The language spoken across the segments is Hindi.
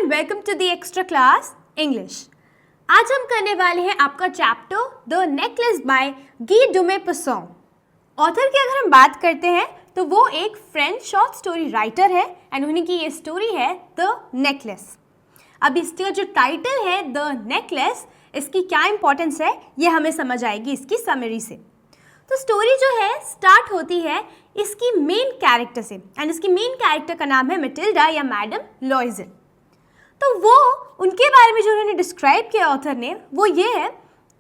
And welcome to the extra class English. आज हम करने वाले हैं आपका चैप्टर द नेकलेस बाय गी डुमे पसौं। ऑथर की अगर हम बात करते हैं तो वो एक फ्रेंच शॉर्ट स्टोरी राइटर है एंड उन्हीं की ये स्टोरी है द नेकलेस। अब इसका जो टाइटल है द नेकलेस, इसकी क्या इंपॉर्टेंस है ये हमें समझ आएगी इसकी समरी से। तो स्टोरी जो है स्टार्ट होती है इसकी मेन कैरेक्टर से एंड इसकी मेन कैरेक्टर का नाम है मैटिल्डा या मैडम लॉइजल। तो वो उनके बारे में जो उन्होंने डिस्क्राइब किया ऑथर ने वो ये है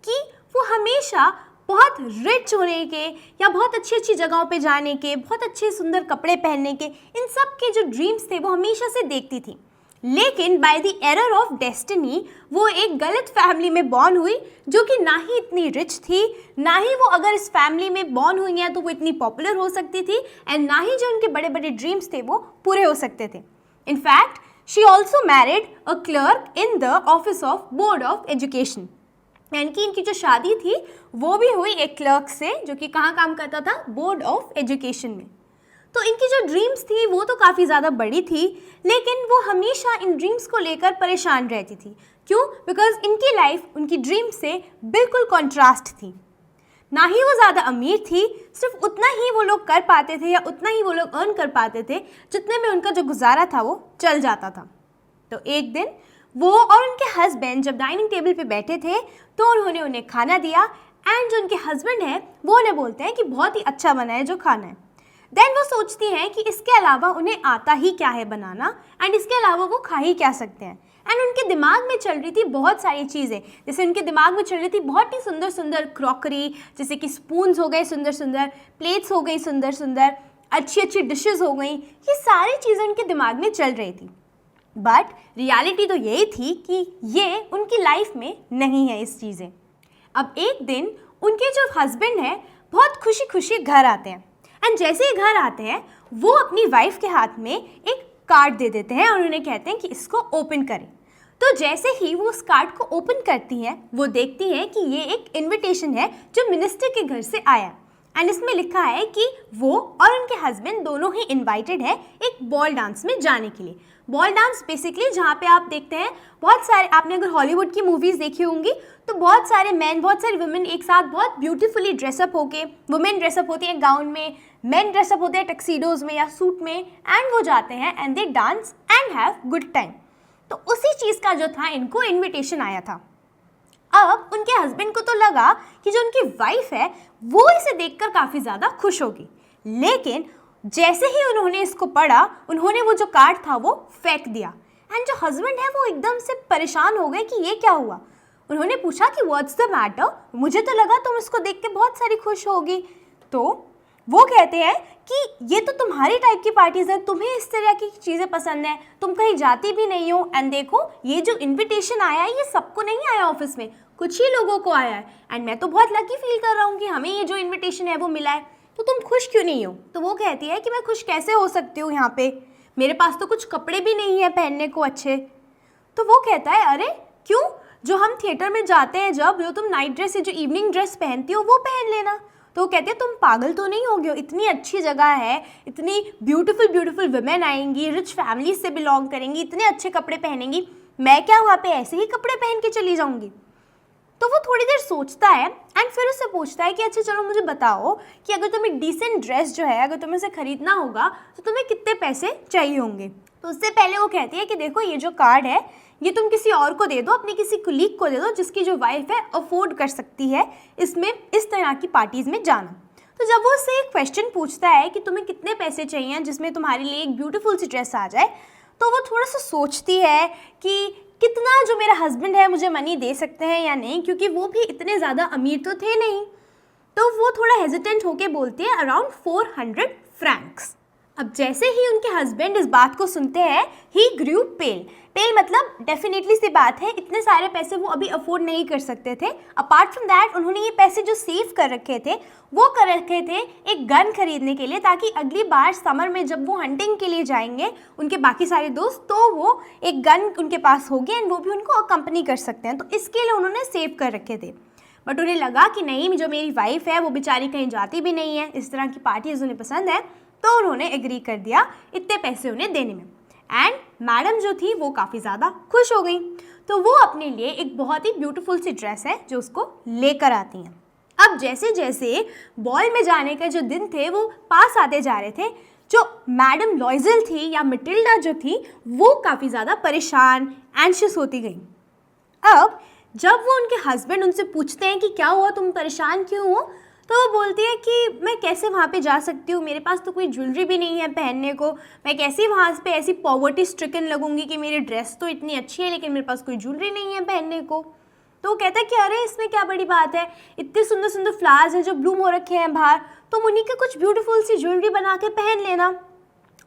कि वो हमेशा बहुत रिच होने के या बहुत अच्छी अच्छी जगहों पे जाने के, बहुत अच्छे सुंदर कपड़े पहनने के, इन सब के जो ड्रीम्स थे वो हमेशा से देखती थी। लेकिन by the error of destiny वो एक गलत फैमिली में बॉर्न हुई जो कि ना ही इतनी रिच थी, ना ही वो अगर इस फैमिली में बॉर्न हुई हैं तो वो इतनी पॉपुलर हो सकती थी एंड ना ही जो उनके बड़े बड़े ड्रीम्स थे वो पूरे हो सकते थे। In fact she also married a clerk in the office of board of education, यानी कि इनकी जो शादी थी वो भी हुई एक क्लर्क से जो कि कहाँ काम करता था, बोर्ड ऑफ एजुकेशन में। तो इनकी जो ड्रीम्स थी वो तो काफ़ी ज़्यादा बड़ी थी, लेकिन वो हमेशा इन ड्रीम्स को लेकर परेशान रहती थी। क्यों? बिकॉज इनकी लाइफ उनकी ड्रीम से बिल्कुल कॉन्ट्रास्ट थी। ना ही वो ज़्यादा अमीर थी, सिर्फ उतना ही वो लोग कर पाते थे या उतना ही वो लोग अर्न कर पाते थे जितने में उनका जो गुजारा था वो चल जाता था। तो एक दिन वो और उनके हस्बैंड जब डाइनिंग टेबल पे बैठे थे तो उन्होंने उन्हें खाना दिया एंड जो उनके हस्बैंड हैं वो उन्हें बोलते हैं कि बहुत ही अच्छा बना है जो खाना है। देन वो सोचती हैं कि इसके अलावा उन्हें आता ही क्या है बनाना एंड इसके अलावा वो खा ही क्या सकते हैं। एंड उनके दिमाग में चल रही थी बहुत सारी चीज़ें, जैसे उनके दिमाग में चल रही थी बहुत ही सुंदर सुंदर क्रॉकरी, जैसे कि स्पून्स हो गए सुंदर सुंदर, प्लेट्स हो गई सुंदर सुंदर, अच्छी अच्छी डिशेस हो गई, ये सारी चीज़ें उनके दिमाग में चल रही थी। बट रियलिटी तो यही थी कि ये उनकी लाइफ में नहीं है इस चीज़ें। अब एक दिन उनके जो हस्बैंड हैं बहुत खुशी खुशी घर आते हैं एंड जैसे ही घर आते हैं वो अपनी वाइफ के हाथ में एक कार्ड दे देते हैं और उन्हें कहते हैं कि इसको ओपन करें। तो जैसे ही वो उस कार्ड को ओपन करती हैं वो देखती हैं कि ये एक इनविटेशन है जो मिनिस्टर के घर से आया एंड इसमें लिखा है कि वो और उनके हस्बैंड दोनों ही इनवाइटेड है एक बॉल डांस में जाने के लिए। बॉल डांस बेसिकली जहाँ पे आप देखते हैं बहुत सारे, आपने अगर हॉलीवुड की मूवीज़ देखी होंगी तो बहुत सारे मैन बहुत सारी वुमेन एक साथ बहुत ब्यूटीफुली ड्रेसअप होके, वुमेन ड्रेसअप होती है गाउन में, मेन ड्रेसअप होते हैं टक्सीडोज में या सूट में एंड वो जाते हैं and they dance and have good time. तो उसी चीज़ का जो था इनको इन्विटेशन आया था। अब उनके हस्बैंड को तो लगा कि जो उनकी वाइफ है वो इसे देखकर काफ़ी ज़्यादा खुश होगी, लेकिन जैसे ही उन्होंने इसको पढ़ा उन्होंने वो जो कार्ड था वो फेंक दिया एंड जो हस्बैंड है वो एकदम से परेशान हो गए कि ये क्या हुआ। उन्होंने पूछा कि व्हाट्स द मैटर, मुझे तो लगा तुम इसको देख के बहुत सारी खुश होगी। तो वो कहते हैं कि ये तो तुम्हारी टाइप की पार्टीज़ है, तुम्हें इस तरह की चीज़ें पसंद है, तुम कहीं जाती भी नहीं हो एंड देखो ये जो इन्विटेशन आया है ये सबको नहीं आया, ऑफिस में कुछ ही लोगों को आया है एंड मैं तो बहुत लकी फील कर रहा हूँ कि हमें ये जो इन्विटेशन है वो मिला है, तो तुम खुश क्यों नहीं हो। तो वो कहती है कि मैं खुश कैसे हो सकती हूँ, यहाँ पे मेरे पास तो कुछ कपड़े भी नहीं है पहनने को अच्छे। तो वो कहता है अरे क्यों, जो हम थिएटर में जाते हैं जब, जो तुम नाइट ड्रेस या जो इवनिंग ड्रेस पहनती हो वो पहन लेना। तो वो कहते हैं तुम पागल तो नहीं हो गए, इतनी अच्छी जगह है, इतनी ब्यूटीफुल ब्यूटीफुल वुमेन आएंगी, रिच फैमिली से बिलोंग करेंगी, इतने अच्छे कपड़े पहनेंगी, मैं क्या वहाँ पे ऐसे ही कपड़े पहन के चली जाऊँगी। तो वो थोड़ी देर सोचता है एंड फिर उससे पूछता है कि अच्छा चलो मुझे बताओ कि अगर तुम्हें डिसेंट ड्रेस जो है अगर तुम्हें इसे खरीदना होगा तो तुम्हें कितने पैसे चाहिए होंगे। तो उससे पहले वो कहती है कि देखो ये जो कार्ड है ये तुम किसी और को दे दो, अपनी किसी कुलीग को दे दो जिसकी जो वाइफ है अफोर्ड कर सकती है इसमें इस तरह की पार्टीज़ में जाना। तो जब वो उससे एक क्वेश्चन पूछता है कि तुम्हें कितने पैसे चाहिए जिसमें तुम्हारे लिए एक ब्यूटीफुल सी ड्रेस आ जाए, तो वो थोड़ा सा सोचती है कि कितना जो मेरा हस्बैंड है मुझे मनी दे सकते हैं या नहीं, क्योंकि वो भी इतने ज़्यादा अमीर तो थे नहीं। तो वो थोड़ा हेजिटेंट होके बोलती है अराउंड 400 फ्रैंक्स। अब जैसे ही उनके हस्बैंड इस बात को सुनते हैं ही ग्रू पेल। पेल मतलब डेफिनेटली सी बात है इतने सारे पैसे वो अभी अफोर्ड नहीं कर सकते थे। अपार्ट फ्रॉम दैट उन्होंने ये पैसे जो सेव कर रखे थे वो कर रखे थे एक गन खरीदने के लिए, ताकि अगली बार समर में जब वो हंटिंग के लिए जाएंगे उनके बाकी सारे दोस्त तो वो एक गन उनके पास होगी एंड वो भी उनको अकम्पनी कर सकते हैं। तो इसके लिए उन्होंने सेव कर रखे थे। बट उन्हें लगा कि नहीं, जो मेरी वाइफ है वो बेचारी कहीं जाती भी नहीं है, इस तरह की पार्टीज उन्हें पसंद है, तो उन्होंने एग्री कर दिया इतने पैसे उन्हें देने में। एंड मैडम जो थी वो काफ़ी ज़्यादा खुश हो गई। तो वो अपने लिए एक बहुत ही ब्यूटीफुल सी ड्रेस है जो उसको लेकर आती हैं। अब जैसे जैसे बॉल में जाने का जो दिन थे वो पास आते जा रहे थे, जो मैडम लॉइजल थी या मटिल्डा जो थी वो काफ़ी ज़्यादा परेशान, एंशियस होती गई। अब जब वो उनके हस्बैंड उनसे पूछते हैं कि क्या हुआ, तुम परेशान क्यों हो, तो वो बोलती है कि मैं कैसे वहाँ पे जा सकती हूँ, मेरे पास तो कोई ज्वेलरी भी नहीं है पहनने को, मैं कैसे वहाँ पे ऐसी पॉवर्टी स्ट्रिकन लगूंगी कि मेरी ड्रेस तो इतनी अच्छी है लेकिन मेरे पास कोई ज्वेलरी नहीं है पहनने को। तो वो कहता है कि अरे इसमें क्या बड़ी बात है, इतने सुंदर सुंदर फ्लावर्स हैं जो ब्लूम हो रखे हैं बाहर, तुम उन्हीं के कुछ ब्यूटीफुल सी ज्वेलरी बना के पहन लेना।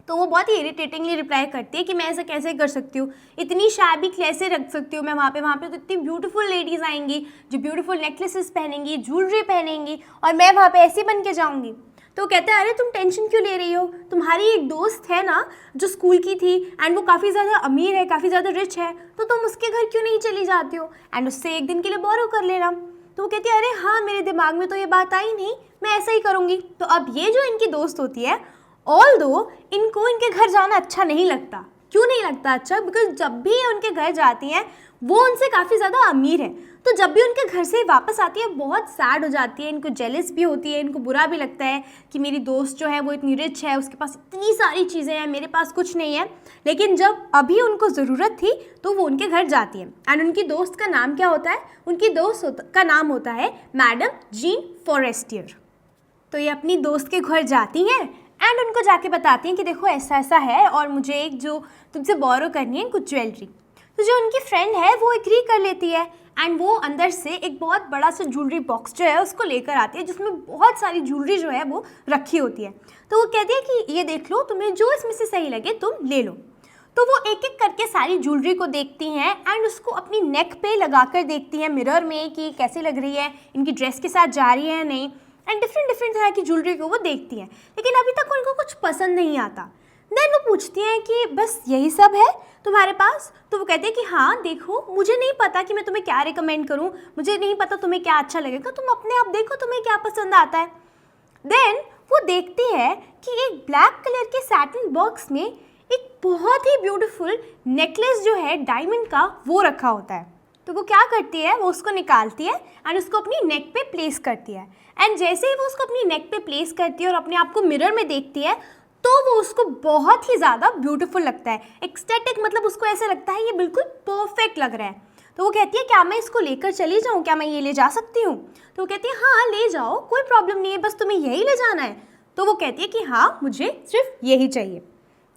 तो वो बहुत ही इरिटेटिंगली रिप्लाई करती है कि मैं ऐसा कैसे कर सकती हूँ, इतनी शैबी कैसे रख सकती हूँ मैं वहाँ पे तो इतनी ब्यूटीफुल लेडीज़ आएंगी जो ब्यूटीफुल नेकलेसेस पहनेंगी, ज्वेलरी पहनेंगी, और मैं वहाँ पे ऐसी बन के जाऊँगी। तो कहते हैं अरे तुम टेंशन क्यों ले रही हो, तुम्हारी एक दोस्त है ना जो स्कूल की थी एंड वो काफ़ी ज़्यादा अमीर है, काफ़ी ज़्यादा रिच है, तो तुम उसके घर क्यों नहीं चली जाती हो एंड उससे एक दिन के लिए बोरो कर लेना। तो वो कहती है अरे हाँ, मेरे दिमाग में तो ये बात आई नहीं, मैं ऐसा ही करूँगी। तो अब ये जो इनकी दोस्त होती है, ऑल्दो इनको इनके घर जाना अच्छा नहीं लगता। क्यों नहीं लगता अच्छा? बिकॉज जब भी ये उनके घर जाती हैं वो उनसे काफ़ी ज़्यादा अमीर है, तो जब भी उनके घर से वापस आती है बहुत सैड हो जाती है, इनको जेलस भी होती है, इनको बुरा भी लगता है कि मेरी दोस्त जो है वो इतनी रिच है, उसके पास इतनी सारी चीज़ें हैं, मेरे पास कुछ नहीं है। लेकिन जब अभी उनको ज़रूरत थी तो वो उनके घर जाती है। एंड उनकी दोस्त का नाम क्या होता है? उनकी दोस्त का नाम होता है मैडम जीन फॉरेस्टियर। तो ये अपनी दोस्त के घर जाती हैं एंड उनको जाके बताती हैं कि देखो ऐसा ऐसा है और मुझे एक जो तुमसे बोरो करनी है कुछ ज्वेलरी। तो जो उनकी फ्रेंड है वो एग्री कर लेती है एंड वो अंदर से एक बहुत बड़ा सा ज्वेलरी बॉक्स जो है उसको लेकर आती है जिसमें बहुत सारी ज्वेलरी जो है वो रखी होती है। तो वो कहती है कि ये देख लो, तुम्हें जो इसमें से सही लगे तुम ले लो। तो वो एक एक करके सारी ज्वेलरी को देखती हैं एंड उसको अपनी नेक पे लगा कर देखती हैं मिरर में कि कैसी लग रही है, इनकी ड्रेस के साथ जा रही है या नहीं, एंड डिफरेंट तरह की ज्वेलरी को वो देखती हैं। लेकिन अभी तक उनको कुछ पसंद नहीं आता। देन वो पूछती हैं कि बस यही सब है तुम्हारे पास? तो वो कहते हैं कि हाँ देखो, मुझे नहीं पता कि मैं तुम्हें क्या रिकमेंड करूँ, मुझे नहीं पता तुम्हें क्या अच्छा लगेगा, तुम अपने आप देखो तुम्हें क्या पसंद आता है। देन वो देखती है कि एक ब्लैक कलर के सैटिन बॉक्स में एक बहुत ही ब्यूटीफुल नेकलेस जो है डायमंड का वो रखा होता है। तो वो क्या करती है, वो उसको निकालती है एंड उसको अपनी नेक पे प्लेस करती है। एंड जैसे ही वो उसको अपनी नेक पे प्लेस करती है और अपने आप को मिरर में देखती है तो वो उसको बहुत ही ज़्यादा ब्यूटीफुल लगता है, एक्सटेटिक, मतलब उसको ऐसा लगता है ये बिल्कुल परफेक्ट लग रहा है। तो वो कहती है क्या मैं इसको लेकर चली जाऊँ, क्या मैं ये ले जा सकती हूँ? तो वो कहती है हाँ ले जाओ, कोई प्रॉब्लम नहीं है, बस तुम्हें यही ले जाना है। तो वो कहती है कि हाँ मुझे सिर्फ यही चाहिए।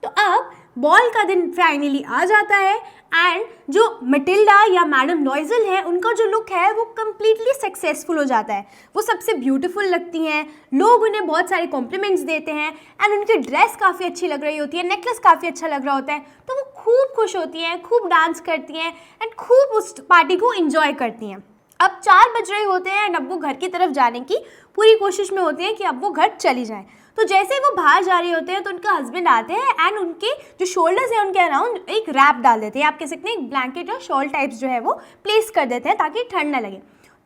तो अब बॉल का दिन फाइनली आ जाता है एंड जो मटिल्डा या मैडम लॉइजल है उनका जो लुक है वो कम्प्लीटली सक्सेसफुल हो जाता है। वो सबसे ब्यूटीफुल लगती हैं, लोग उन्हें बहुत सारे कॉम्प्लीमेंट्स देते हैं एंड उनकी ड्रेस काफ़ी अच्छी लग रही होती है, नेकलेस काफ़ी अच्छा लग रहा होता है। तो वो खूब खुश होती हैं, खूब डांस करती हैं एंड खूब उस पार्टी को इंजॉय करती हैं। अब 4 बज रहे होते हैं एंड अब वो घर की तरफ जाने की पूरी कोशिश में होती हैं कि अब वो घर चली जाएं। तो जैसे ही वो बाहर जा रही होते हैं तो उनका हस्बैंड आते हैं एंड उनके जो शोल्डर्स हैं उनके अराउंड एक रैप डाल देते हैं, आप कह सकते हैं एक ब्लैंकेट या शॉल टाइप्स जो है वो प्लेस कर देते हैं ताकि ठंड ना लगे।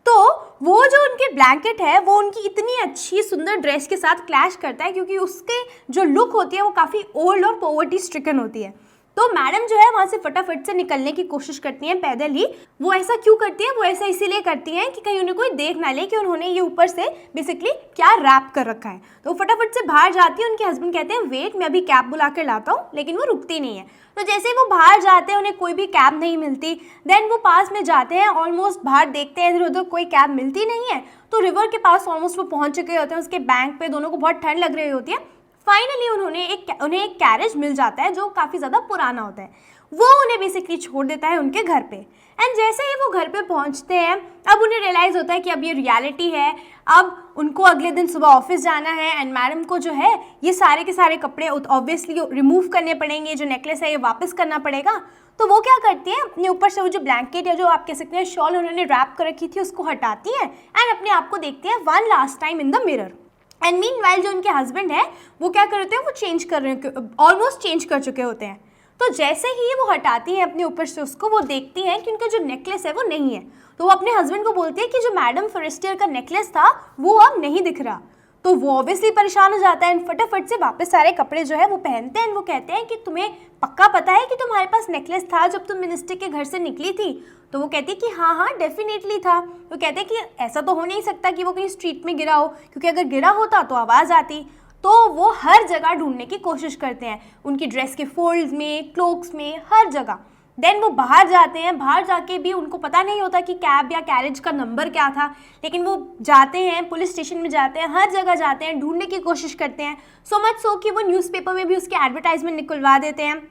तो वो जो उनके ब्लैंकेट है वो उनकी इतनी अच्छी सुंदर ड्रेस के साथ क्लैश करता है क्योंकि उसके जो लुक होती है वो काफ़ी ओल्ड और पॉवर्टी स्ट्रिकन होती है। तो मैडम जो है वहाँ से फटाफट से निकलने की कोशिश करती हैं पैदल ही। वो ऐसा क्यों करती हैं? वो ऐसा इसीलिए करती हैं कि कहीं उन्हें कोई देख ना ले कि उन्होंने ये ऊपर से बेसिकली क्या रैप कर रखा है। तो वो फटाफट से बाहर जाती है। उनके हस्बैंड कहते हैं वेट, मैं अभी कैब बुला कर लाता हूँ, लेकिन वो रुकती नहीं है। तो जैसे ही वो बाहर जाते हैं उन्हें कोई भी कैब नहीं मिलती। देन वो पास में जाते हैं, ऑलमोस्ट बाहर देखते हैं इधर उधर कोई कैब मिलती नहीं है। तो रिवर के पास ऑलमोस्ट वो पहुँच चुके होते हैं, उसके बैंक पे दोनों को बहुत ठंड लग रही होती है। फाइनली उन्हें एक कैरेज मिल जाता है जो काफ़ी ज़्यादा पुराना होता है। वो उन्हें बेसिकली छोड़ देता है उनके घर पे। एंड जैसे ही वो घर पे पहुंचते हैं अब उन्हें रियलाइज़ होता है कि अब ये रियलिटी है, अब उनको अगले दिन सुबह ऑफिस जाना है एंड मैडम को जो है ये सारे के सारे कपड़े ऑब्वियसली रिमूव करने पड़ेंगे, जो नेकलेस है ये वापस करना पड़ेगा। तो वो क्या करती है, अपने ऊपर से वो जो ब्लैंकेट या जो आप कह सकते हैं शॉल उन्होंने रैप कर रखी थी उसको हटाती है एंड अपने आप को देखती है one last time in the mirror. And meanwhile जो उनके हस्बैंड है वो क्या कर रहे हैं, वो चेंज कर रहे हैं, ऑलमोस्ट चेंज कर चुके होते हैं। तो जैसे ही वो हटाती हैं अपने ऊपर से उसको, वो देखती हैं कि उनका जो नेकलेस है वो नहीं है। तो वो अपने हस्बैंड को बोलती है कि जो मैडम फॉरेस्टियर का नेकलेस था वो अब नहीं दिख रहा। तो वो ऑब्वियसली परेशान हो जाता है एंड फटाफट से वापस सारे कपड़े जो है वो पहनते हैं। वो कहते हैं कि तुम्हें पक्का पता है कि तुम्हारे पास नेकलेस था जब तुम मिनिस्टर के घर से निकली थी? तो वो कहती है कि हाँ हाँ डेफिनेटली था। वो कहते हैं कि ऐसा तो हो नहीं सकता कि वो कहीं स्ट्रीट में गिरा हो, क्योंकि अगर गिरा होता तो आवाज़ आती। तो वो हर जगह ढूंढने की कोशिश करते हैं, उनकी ड्रेस के फोल्ड्स में, क्लोक्स में, हर जगह। देन वो बाहर जाते हैं, बाहर जाके भी उनको पता नहीं होता कि कैब या कैरेज का नंबर क्या था, लेकिन वो जाते हैं, पुलिस स्टेशन में जाते हैं, हर जगह जाते हैं, ढूंढने की कोशिश करते हैं। सो मच सो कि वो न्यूज़पेपर में भी उसके एडवर्टाइजमेंट निकलवा देते हैं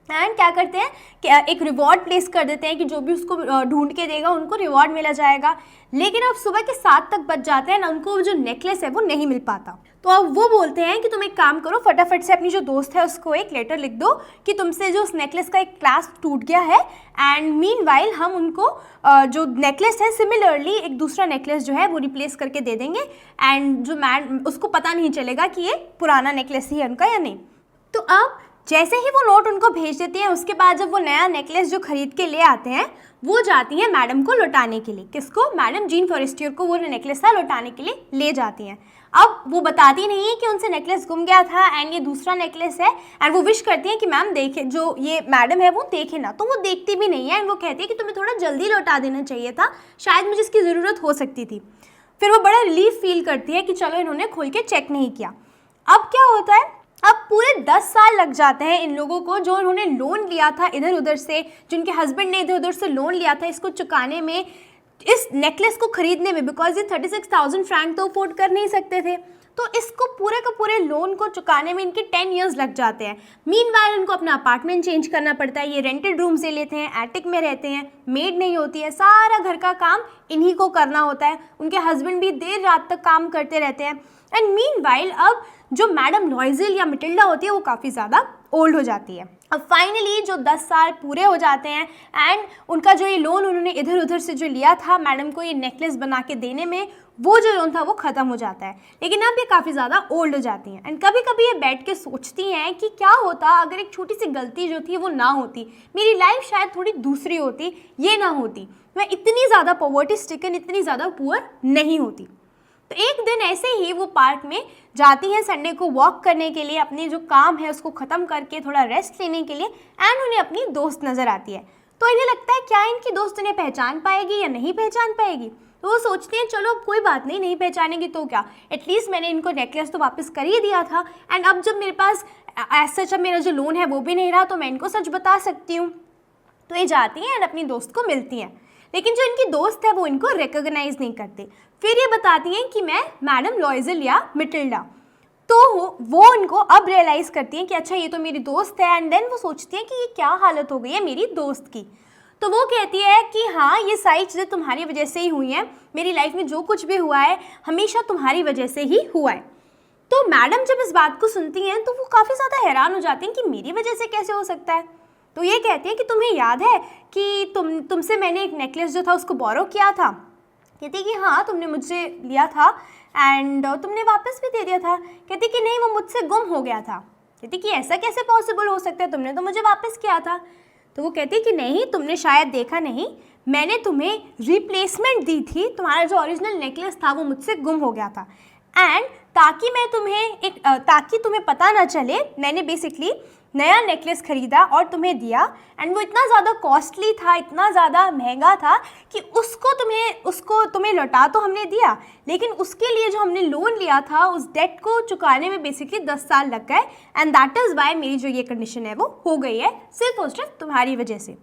एंड क्या करते हैं कि एक रिवॉर्ड प्लेस कर देते हैं कि जो भी उसको ढूंढ के देगा उनको रिवॉर्ड मिला जाएगा। लेकिन अब सुबह के 7 तक बच जाते हैं ना, उनको जो नेकलेस है वो नहीं मिल पाता। तो अब वो बोलते हैं कि तुम एक काम करो, फटाफट से अपनी जो दोस्त है उसको एक लेटर लिख दो कि तुमसे जो उस नेकलेस का एक क्लास्प टूट गया है एंड मीनवाइल हम उनको जो नेकलेस है सिमिलरली एक दूसरा नेकलेस जो है वो रिप्लेस करके दे देंगे एंड जो उसको पता नहीं चलेगा कि ये पुराना नेकलेस ही है उनका या नहीं। तो अब जैसे ही वो नोट उनको भेज देती हैं, उसके बाद जब वो नया नेकलेस जो खरीद के ले आते हैं वो जाती हैं मैडम को लौटाने के लिए। किसको? मैडम जीन फॉरेस्टियर को वो नेकलेस था लौटाने के लिए ले जाती हैं। अब वो बताती नहीं है कि उनसे नेकलेस गुम गया था एंड ये दूसरा नेकलेस है एंड वो विश करती हैं कि मैम देखे, जो ये मैडम है वो देखे ना। तो वो देखती भी नहीं है एंड वो कहती है कि तुम्हें थोड़ा जल्दी लौटा देना चाहिए था, शायद मुझे इसकी ज़रूरत हो सकती थी। फिर वो बड़ा रिलीफ फील करती है कि चलो इन्होंने खोल के चेक नहीं किया। अब क्या होता है, अब पूरे 10 साल लग जाते हैं इन लोगों को, जो उन्होंने लोन लिया था इधर उधर से, जिनके हस्बैंड ने इधर उधर से लोन लिया था इसको चुकाने में, इस नेकलेस को खरीदने में, बिकॉज ये 36,000 फ्रैंक तो अफोर्ड कर नहीं सकते थे। तो इसको पूरे का पूरे लोन को चुकाने में इनके 10 ईयर्स लग जाते हैं। मीनवाइल उनको अपना अपार्टमेंट चेंज करना पड़ता है, ये रेंटेड रूम्स ले लेते हैं, एटिक में रहते हैं, मेड नहीं होती है, सारा घर का काम इन्हीं को करना होता है। उनके हस्बैंड भी देर रात तक काम करते रहते हैं एंड मीनवाइल अब जो मैडम लॉयज़ल या मिटिल्डा होती है वो काफ़ी ज़्यादा ओल्ड हो जाती है। अब फाइनली जो 10 साल पूरे हो जाते हैं एंड उनका जो ये लोन उन्होंने इधर उधर से जो लिया था मैडम को ये नेकलेस बना के देने में, वो जो लोन था वो ख़त्म हो जाता है। लेकिन अब ये काफ़ी ज़्यादा ओल्ड हो जाती हैं एंड कभी कभी ये बैठ के सोचती हैं कि क्या होता अगर एक छोटी सी गलती जो थी वो ना होती, मेरी लाइफ शायद थोड़ी दूसरी होती, ये ना होती, मैं इतनी ज़्यादा पॉवर्टी स्ट्रिकन, इतनी ज़्यादा पुअर नहीं होती। तो एक दिन ऐसे ही वो पार्क में जाती हैं संडे को वॉक करने के लिए, अपने जो काम है उसको ख़त्म करके थोड़ा रेस्ट लेने के लिए, एंड उन्हें अपनी दोस्त नज़र आती है। तो इन्हें लगता है क्या इनकी दोस्त इन्हें पहचान पाएगी या नहीं पहचान पाएगी। तो वो सोचते हैं चलो कोई बात नहीं, नहीं पहचानेगी तो क्या, एटलीस्ट मैंने इनको नेकलेस तो वापस कर ही दिया था एंड अब जब मेरे पास ऐसा जब मेरा जो लोन है वो भी नहीं रहा तो मैं इनको सच बता सकती हूँ। तो ये जाती हैं एंड अपनी दोस्त को मिलती हैं, लेकिन जो इनकी दोस्त है वो इनको रिकॉग्नाइज नहीं करते। फिर ये बताती हैं कि मैं मैडम लॉयज़ल या मिटिल्डा। तो वो उनको अब रियलाइज़ करती हैं कि अच्छा ये तो मेरी दोस्त है एंड देन वो सोचती हैं कि ये क्या हालत हो गई है मेरी दोस्त की। तो वो कहती है कि हाँ ये सारी चीज़ें तुम्हारी वजह से ही हुई हैं, मेरी लाइफ में जो कुछ भी हुआ है हमेशा तुम्हारी वजह से ही हुआ है। तो मैडम जब इस बात को सुनती हैं तो वो काफ़ी ज़्यादा हैरान हो जाती हैं कि मेरी वजह से कैसे हो सकता है। तो ये कहती है कि तुम्हें याद है कि तुमसे मैंने एक नेकलेस जो था उसको बोरो किया था। कहती कि हाँ तुमने मुझसे लिया था एंड तुमने वापस भी दे दिया था। कहती कि नहीं वो मुझसे गुम हो गया था। कहती कि ऐसा कैसे पॉसिबल हो सकता है, तुमने तो मुझे वापस किया था। तो वो कहती कि नहीं तुमने शायद देखा नहीं, मैंने तुम्हें रिप्लेसमेंट दी थी, तुम्हारा जो ओरिजिनल नेकलेस था वो मुझसे गुम हो गया था एंड ताकि तुम्हें पता ना चले मैंने बेसिकली नया नेकलेस खरीदा और तुम्हें दिया एंड वो इतना ज़्यादा कॉस्टली था, इतना ज़्यादा महंगा था कि उसको तुम्हें लौटा तो हमने दिया, लेकिन उसके लिए जो हमने लोन लिया था उस डेट को चुकाने में बेसिकली 10 साल लग गए एंड दैट इज़ वाई मेरी जो ये कंडीशन है वो हो गई है सिर्फ और सिर्फ तुम्हारी वजह से।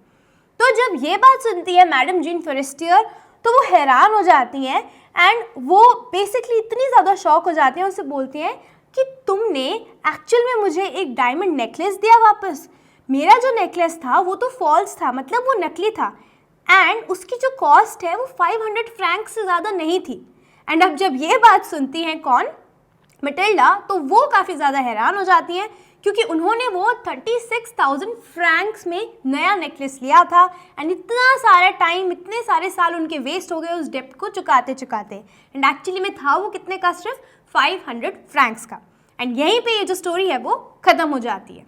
तो जब ये बात सुनती है मैडम जीन फॉरेस्टियर तो वो हैरान हो जाती हैं एंड वो बेसिकली इतनी ज़्यादा शॉक हो जाती हैं, उससे बोलती हैं कि तुमने एक्चुअल में मुझे एक डायमंड नेकलेस दिया वापस, मेरा जो नेकलेस था वो तो फॉल्स था, मतलब वो नकली था एंड उसकी जो कॉस्ट है वो 500 फ्रैंक से ज़्यादा नहीं थी। एंड अब जब ये बात सुनती हैं कौन, मिटिल्डा, तो वो काफ़ी ज़्यादा हैरान हो जाती हैं क्योंकि उन्होंने वो 36,000 फ्रैंक्स में नया नेकलेस लिया था एंड इतना सारा टाइम, इतने सारे साल उनके वेस्ट हो गए उस डेप्ट को चुकाते चुकाते एंड एक्चुअली में था वो कितने का, सिर्फ 500 फ्रैंक्स का। एंड यहीं पे ये जो स्टोरी है वो ख़त्म हो जाती है।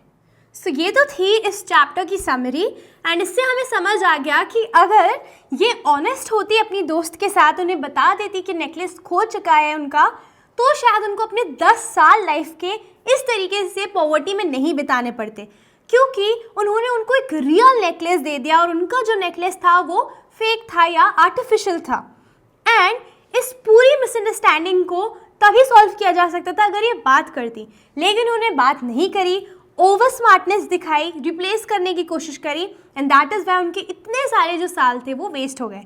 सो ये तो थी इस चैप्टर की समरी एंड इससे हमें समझ आ गया कि अगर ये ऑनेस्ट होती अपनी दोस्त के साथ, उन्हें बता देती कि नेकलेस खो चुका है उनका, तो शायद उनको अपने 10 साल लाइफ के इस तरीके से पॉवर्टी में नहीं बिताने पड़ते, क्योंकि उन्होंने उनको एक रियल नेकलेस दे दिया और उनका जो नेकलेस था वो फेक था या आर्टिफिशियल था। एंड इस पूरी मिसअंडरस्टैंडिंग को तभी सॉल्व किया जा सकता था अगर ये बात करती, लेकिन उन्होंने बात नहीं करी, ओवर स्मार्टनेस दिखाई, रिप्लेस करने की कोशिश करी, एंड दैट इज़ वाई उनके इतने सारे जो साल थे वो वेस्ट हो गए।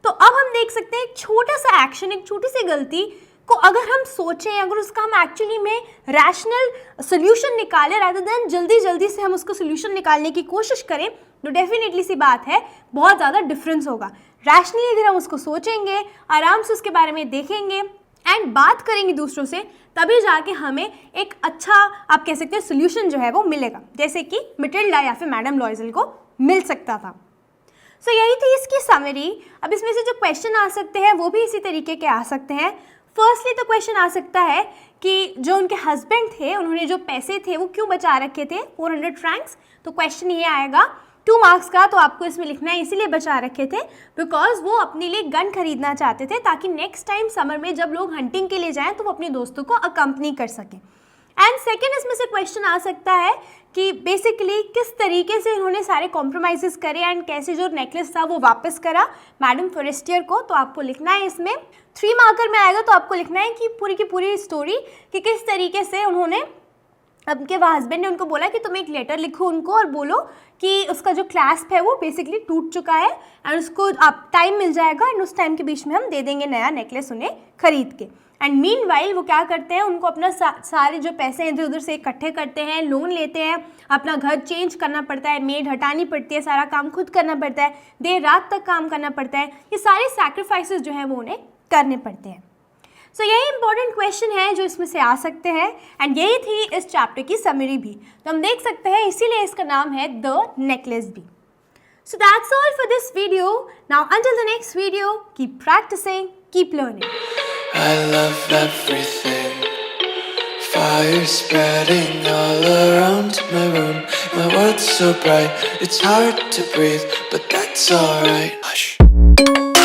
तो अब हम देख सकते हैं एक छोटा सा एक्शन, एक छोटी सी गलती को अगर हम सोचें, अगर उसका हम एक्चुअली में रैशनल सोल्यूशन निकालें रादर देन जल्दी से हम उसको सोल्यूशन निकालने की कोशिश करें, तो डेफिनेटली सी बात है बहुत ज़्यादा डिफरेंस होगा। रैशनली अगर हम उसको सोचेंगे, आराम से उसके बारे में देखेंगे एंड बात करेंगे दूसरों से, तभी जाके हमें एक अच्छा, आप कह सकते हैं, सोल्यूशन जो है वो मिलेगा, जैसे कि मैटिल्डा या फिर मैडम लॉइजल को मिल सकता था। सो यही थी इसकी समरी। अब इसमें से जो क्वेश्चन आ सकते हैं वो भी इसी तरीके के आ सकते हैं। फर्स्टली तो क्वेश्चन आ सकता है कि जो उनके हस्बैंड थे उन्होंने जो पैसे थे वो क्यों बचा रखे थे, 400 फ्रैंक्स। तो क्वेश्चन ये आएगा 2 मार्क्स का, तो आपको इसमें लिखना है इसीलिए बचा रखे थे बिकॉज वो अपने लिए गन खरीदना चाहते थे ताकि नेक्स्ट टाइम समर में जब लोग हंटिंग के लिए जाएं तो वो अपने दोस्तों को अकम्पनी कर सकें। एंड सेकेंड इसमें से क्वेश्चन आ सकता है कि बेसिकली किस तरीके से इन्होंने सारे कॉम्प्रोमाइज़ करे एंड कैसे जो नेकलेस था वो वापस करा मैडम फॉरेस्टियर को। तो आपको लिखना है इसमें 3 मार्कर में आएगा, तो आपको लिखना है कि पूरी की पूरी स्टोरी कि किस तरीके से उन्होंने, अब के वह हस्बैंड ने उनको बोला कि तुम एक लेटर लिखो उनको और बोलो कि उसका जो क्लैस्प है वो बेसिकली टूट चुका है एंड उसको आप टाइम मिल जाएगा एंड उस टाइम के बीच में हम दे देंगे नया नेकलेस उन्हें खरीद के। एंड मीन वाइल वो क्या करते हैं, उनको अपना सारे जो पैसे इधर उधर से इकट्ठे करते हैं, लोन लेते हैं, अपना घर चेंज करना पड़ता है, मेड हटानी पड़ती है, सारा काम खुद करना पड़ता है, देर रात तक काम करना पड़ता है, ये सारे सैक्रिफाइसेस जो हैं वो उन्हें करने पड़ते हैं। सो यही इंपॉर्टेंट क्वेश्चन है जो इसमें से आ सकते हैं एंड यही थी इस चैप्टर की समरी भी। तो हम देख सकते हैं इसीलिए इसका नाम है द नेकलेस भी। So that's all for this video. Now until the next video, keep practicing, keep learning. I love everything. Fire spreading all around my room. My world's so bright, it's hard to breathe, but that's alright. Hush.